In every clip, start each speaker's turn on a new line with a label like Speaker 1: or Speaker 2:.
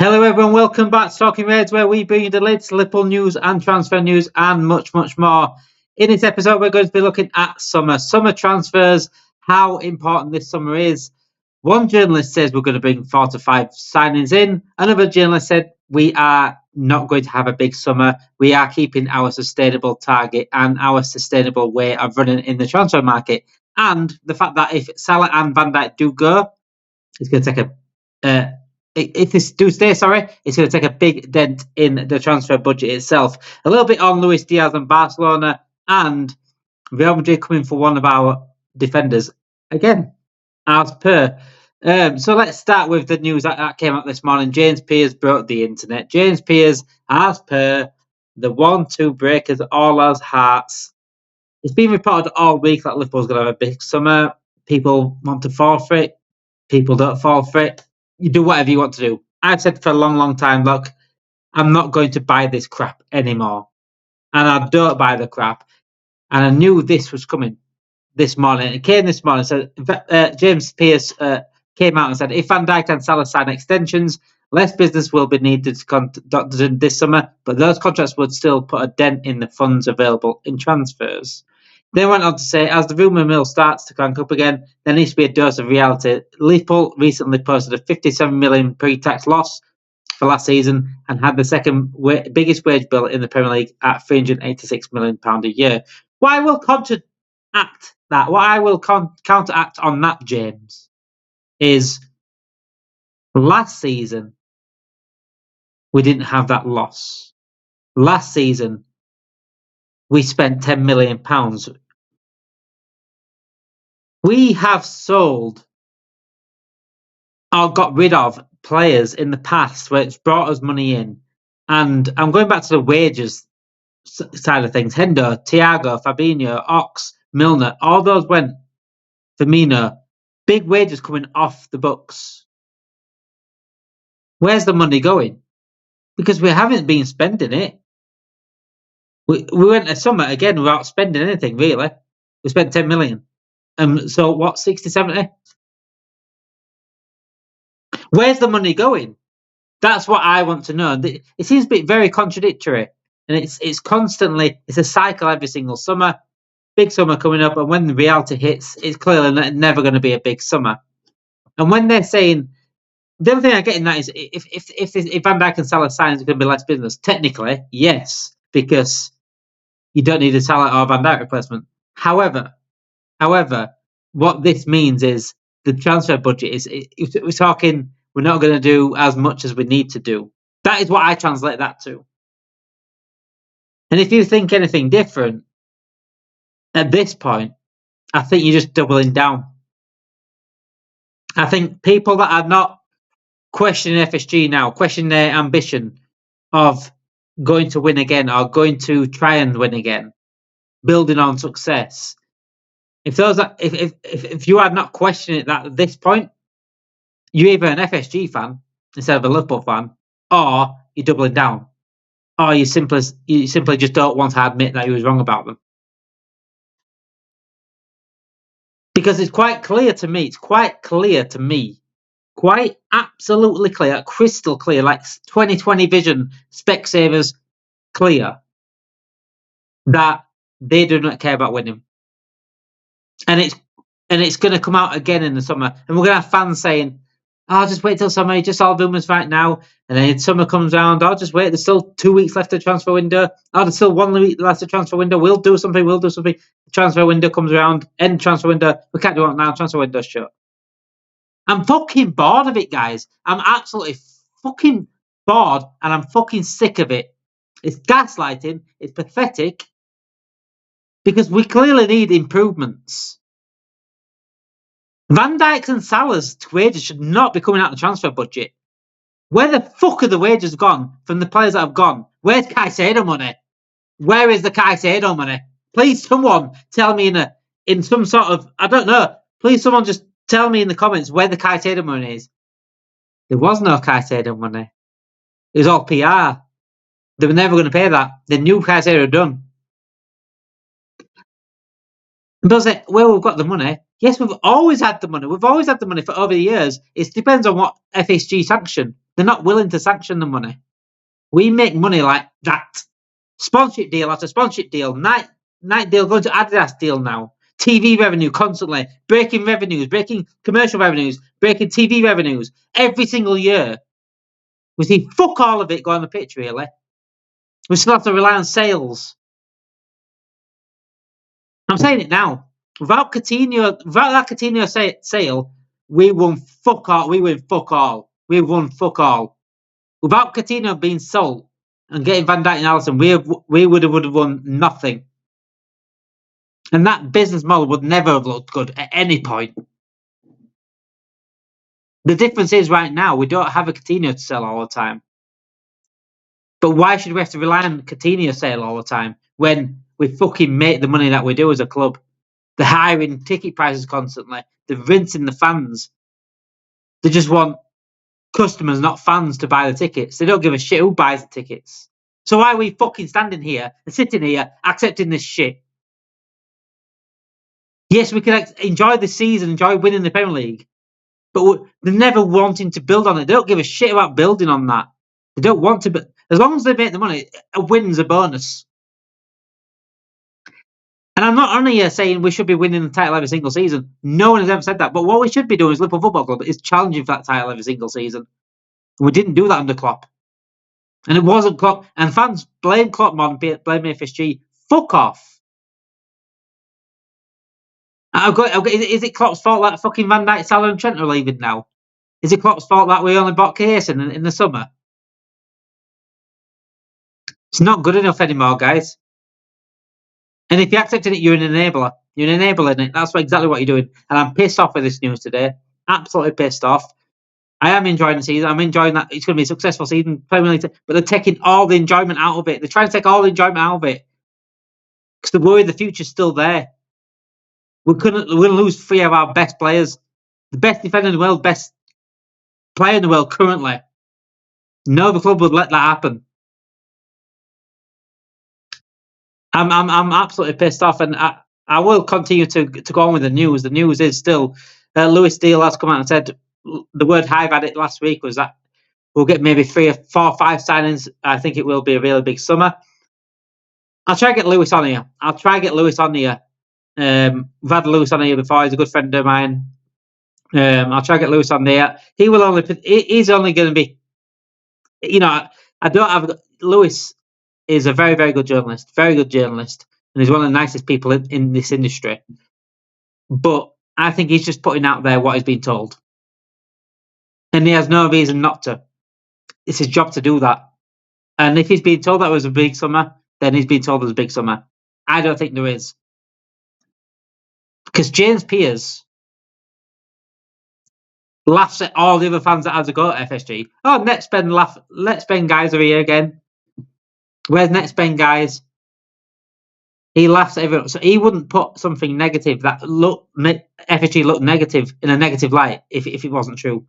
Speaker 1: Hello everyone, welcome back to Talking Reds, where we bring you the latest Liverpool news and transfer news and much, much more. In this episode, we're going to be looking at summer transfers, how important this summer is. One journalist says we're going to bring 4 to 5 signings in. Another journalist said we are not going to have a big summer. We are keeping our sustainable target and our sustainable way of running in the transfer market. And the fact that if Salah and Van Dijk do go, it's going to take if this do stay, it's going to take a big dent in the transfer budget itself. A little bit on Luis Diaz and Barcelona, and Real Madrid coming for one of our defenders again, as per. So let's start with the news that came out this morning. James Pearce broke the internet. James Pearce, as per the 1-2 breakers, all our hearts. It's been reported all week that Liverpool's going to have a big summer. People want to fall for it. People don't fall for it. You do whatever you want to do. I've said for a long, long time, look, I'm not going to buy this crap anymore. And I don't buy the crap. And I knew this was coming this morning. It came this morning. So James Pearce came out and said, if Van Dijk and Salah sign extensions, less business will be needed to conduct this summer, but those contracts would still put a dent in the funds available in transfers. They went on to say, as the rumour mill starts to crank up again, there needs to be a dose of reality. Liverpool recently posted a 57 million pre-tax loss for last season and had the second biggest wage bill in the Premier League at £386 million a year. What I will counteract on that, James, is last season we didn't have that loss. Last season we spent £10 million. We have sold or got rid of players in the past where it's brought us money in. And I'm going back to the wages side of things. Hendo, Thiago, Fabinho, Ox, Milner, all those went. Firmino, big wages coming off the books. Where's the money going? Because we haven't been spending it. We went a summer again without spending anything, really. We spent 10 million. So what, 60, 70? Where's the money going? That's what I want to know. It seems to be very contradictory. And it's constantly, it's a cycle every single summer. Big summer coming up, and when the reality hits, it's clearly never going to be a big summer. And when they're saying, the other thing I get in that is if Van Dijk and Salah sign, it's going to be less business. Technically, yes, because you don't need a Salah or Van Dijk replacement. However, what this means is the transfer budget is, we're talking, we're not going to do as much as we need to do. That is what I translate that to. And if you think anything different, at this point, I think you're just doubling down. I think people that are not questioning FSG now, questioning their ambition of going to win again or going to try and win again, building on success. If you are not questioning that at this point, you're either an FSG fan instead of a Liverpool fan, or you're doubling down, or you simply just don't want to admit that you was wrong about them. Because it's quite clear to me, quite absolutely clear, crystal clear, like 2020 vision, Specsavers clear, that they do not care about winning. And it's going to come out again in the summer. And we're going to have fans saying, oh, just wait till summer, just all rumours right now. And then summer comes around, oh, just wait, there's still 2 weeks left of the transfer window. Oh, there's still 1 week left of the transfer window. We'll do something. The transfer window comes around, end transfer window. We can't do it now, transfer window's shut. I'm fucking bored of it, guys. I'm absolutely fucking bored, and I'm fucking sick of it. It's gaslighting. It's pathetic. Because we clearly need improvements. Van Dijk's and Salah's wages should not be coming out of the transfer budget. Where the fuck are the wages gone from the players that have gone? Where's Caicedo money? Where is the Caicedo money? Please, someone tell me in some sort of, I don't know. Please, someone just tell me in the comments where the Caicedo money is. There was no Caicedo money. It was all PR. They were never going to pay that. They knew Caicedo had done. And they'll say, well, we've got the money. Yes, we've always had the money. We've always had the money for over the years. It depends on what FSG sanction. They're not willing to sanction the money. We make money like that. Sponsorship deal after sponsorship deal. Night deal going to Adidas deal now. TV revenue constantly. Breaking revenues, breaking commercial revenues, breaking TV revenues. Every single year. We see fuck all of it go on the pitch, really. We still have to rely on sales. I'm saying it now. Without that Coutinho sale, we won fuck all. We win fuck all. We won fuck all. Without Coutinho being sold and getting Van Dijk and Alisson, we would have won nothing. And that business model would never have looked good at any point. The difference is right now we don't have a Coutinho to sell all the time. But why should we have to rely on Coutinho sale all the time when we fucking make the money that we do as a club? They're hiring ticket prices constantly. They're rinsing the fans. They just want customers, not fans, to buy the tickets. They don't give a shit who buys the tickets. So why are we fucking standing here and sitting here accepting this shit? Yes, we can enjoy the season, enjoy winning the Premier League, but they're never wanting to build on it. They don't give a shit about building on that. They don't want to, but as long as they make the money, a win's a bonus. And I'm not only here saying we should be winning the title every single season. No one has ever said that. But what we should be doing as Liverpool Football Club is challenging for that title every single season. And we didn't do that under Klopp. And it wasn't Klopp. And fans blame Klopp more than blame FSG. Fuck off. Is it Klopp's fault that fucking Van Dijk, Salah and Trent are leaving now? Is it Klopp's fault that we only bought Huijsen in the summer? It's not good enough anymore, guys. And if you're accepting it, you're an enabler. You're enabling it. That's exactly what you're doing. And I'm pissed off with this news today. Absolutely pissed off. I am enjoying the season. I'm enjoying that it's going to be a successful season. But they're taking all the enjoyment out of it. They're trying to take all the enjoyment out of it. Because they're worried the future's still there. We're going to lose 3 of our best players. The best defender in the world, best player in the world currently. No other club would let that happen. I'm absolutely pissed off, and I will continue to go on with the news. The news is still Luis Diaz has come out and said the word Hive had it last week was that we'll get maybe 3 or 4 or 5 signings. I think it will be a really big summer. I'll try to get Luis on here. We've had Luis on here before. He's a good friend of mine. I'll try to get Luis on there. He's only going to be, Luis is a very, very good journalist, and he's one of the nicest people in this industry. But I think he's just putting out there what he's been told. And he has no reason not to. It's his job to do that. And if he's been told that it was a big summer, then he's been told it was a big summer. I don't think there is. Because James Pearce laughs at all the other fans that had to go at FSG. Oh, Netspend guys are here again. Where's Netspend guys? He laughs at everyone. So he wouldn't put something negative that FSG looked negative in a negative light if it wasn't true.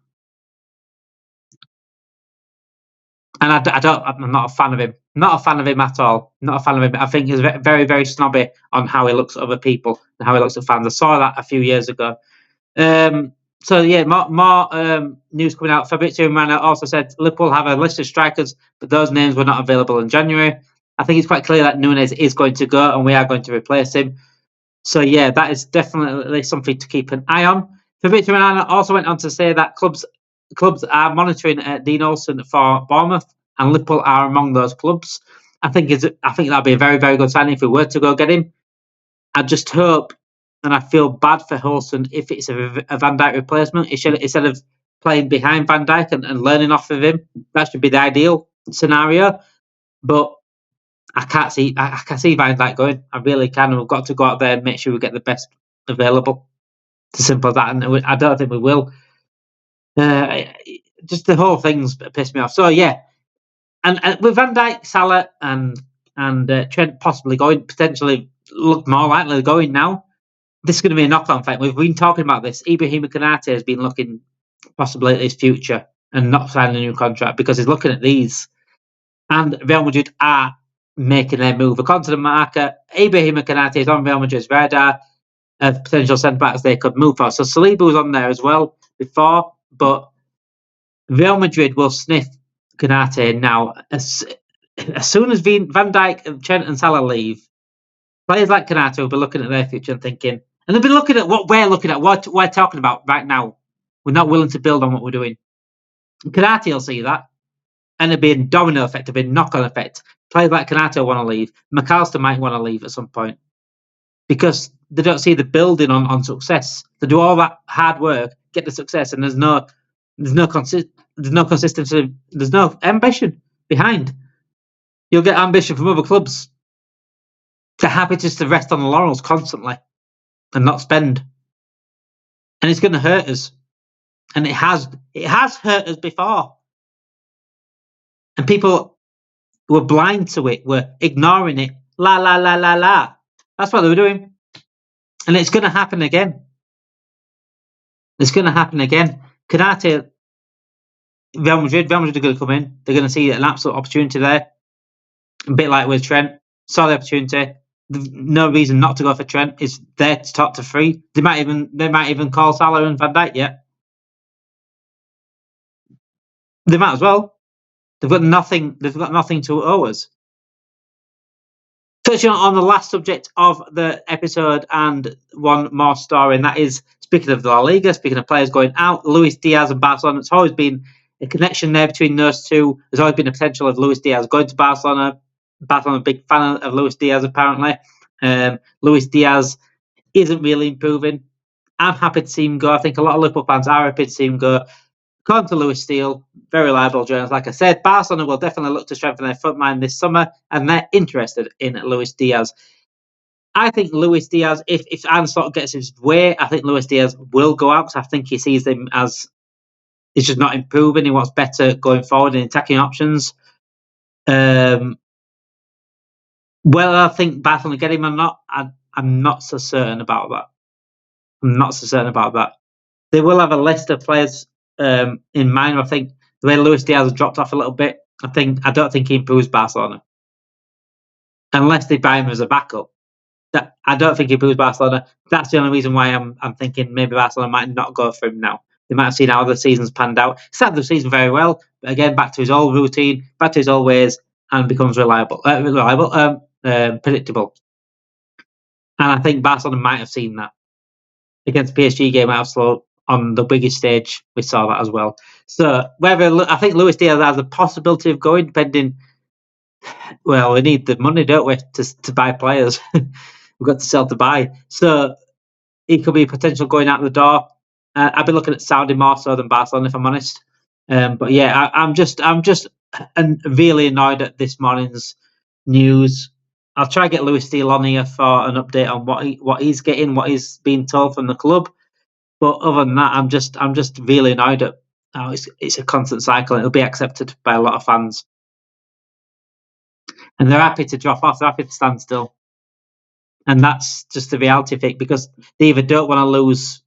Speaker 1: And I'm not a fan of him. Not a fan of him at all. Not a fan of him. I think he's very, very snobby on how he looks at other people and how he looks at fans. I saw that a few years ago. So yeah, more news coming out. Fabrizio Romano also said Liverpool have a list of strikers, but those names were not available in January. I think it's quite clear that Núñez is going to go, and we are going to replace him. So yeah, that is definitely something to keep an eye on. Fabrizio Romano also went on to say that clubs are monitoring Dean Huijsen for Bournemouth, and Liverpool are among those clubs. I think that'd be a very, very good signing if we were to go get him. I just hope, and I feel bad for Huijsen if it's a Van Dijk replacement. Instead of playing behind Van Dijk and learning off of him, that should be the ideal scenario. But I can see Van Dijk going. I really can. And we've got to go out there and make sure we get the best available. It's as simple as that. And I don't think we will. Just the whole thing's pissed me off. So yeah, and with Van Dijk, Salah, and Trent possibly going, potentially look more likely going now. This is going to be a knock-on fight. We've been talking about this. Ibrahima Konate has been looking possibly at his future and not signing a new contract because he's looking at these. And Real Madrid are making their move. According to the market, Ibrahima Konate is on Real Madrid's radar of potential centre-backs they could move for. So Saliba was on there as well before, but Real Madrid will sniff Konate now. As soon as Van Dijk, Trent and Salah leave, players like Konate will be looking at their future and thinking, and they'll be looking at what we're looking at, what we're talking about right now. We're not willing to build on what we're doing. Konate will see that, and it'll be a domino effect, it'll be a knock-on effect. Players like Konate will want to leave. McAllister might want to leave at some point because they don't see the building on success. They do all that hard work, get the success, and there's no consistency, there's no ambition behind. You'll get ambition from other clubs. They're happy just to rest on the laurels constantly and not spend. And it's going to hurt us. And it has hurt us before. And people were blind to it, were ignoring it. La, la, la, la, la. That's what they were doing. And it's going to happen again. It's going to happen again. Konate, Real Madrid are going to come in. They're going to see an absolute opportunity there. A bit like with Trent. Saw the opportunity. No reason not to go for Trent. It's there to talk to free. They might even call Salah and Van Dijk yet. They might as well. They've got nothing to owe us. Touching on the last subject of the episode and one more story, and that is, speaking of the La Liga, speaking of players going out, Luis Diaz and Barcelona, it's always been a connection there between those two. There's always been a potential of Luis Diaz going to Barcelona. Barcelona, a big fan of Luis Diaz, apparently. Luis Diaz isn't really improving. I'm happy to see him go. I think a lot of Liverpool fans are happy to see him go. According to Lewis Steele, very reliable journalist, like I said, Barcelona will definitely look to strengthen their front line this summer, and they're interested in Luis Diaz. I think Luis Diaz, if Ancelotti gets his way, I think Luis Diaz will go out because I think he sees him as he's just not improving. He wants better going forward in attacking options. Whether I think Barcelona get him or not, I'm not so certain about that. They will have a list of players in mind. I think the way Luis Diaz has dropped off a little bit, I don't think he improves Barcelona unless they buy him as a backup. I don't think he improves Barcelona. That's the only reason why I'm thinking maybe Barcelona might not go for him now. They might have seen how the season's panned out. He started the season very well, but again back to his old routine, back to his old ways, and becomes predictable. And I think Barcelona might have seen that against PSG game out slow. On the biggest stage, we saw that as well. So, I think Luis Diaz has a possibility of going, depending. Well, we need the money, don't we, to buy players? We've got to sell to buy. So, he could be a potential going out the door. I'd be looking at Saudi more so than Barcelona, if I'm honest. But yeah, I'm just really annoyed at this morning's news. I'll try to get Lewis Steele on here for an update on what he's getting, what he's being told from the club. But other than that, I'm just really annoyed at how it's a constant cycle. It'll be accepted by a lot of fans, and they're happy to drop off. They're happy to stand still, and that's just the reality of it because they either don't want to lose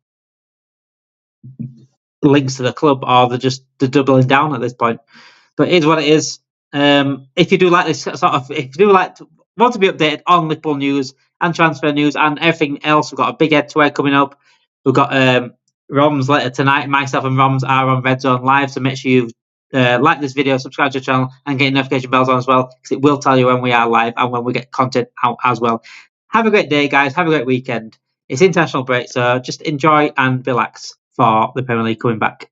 Speaker 1: links to the club or they're doubling down at this point. But it is what it is. If you do like this if you do want to be updated on Liverpool news and transfer news and everything else, we've got a big head-to-head coming up. We've got Rom's later tonight. Myself and Roms are on Red Zone Live, so make sure you like this video, subscribe to the channel, and get notification bells on as well, because it will tell you when we are live and when we get content out as well. Have a great day, guys. Have a great weekend. It's international break, so just enjoy and relax for the Premier League coming back.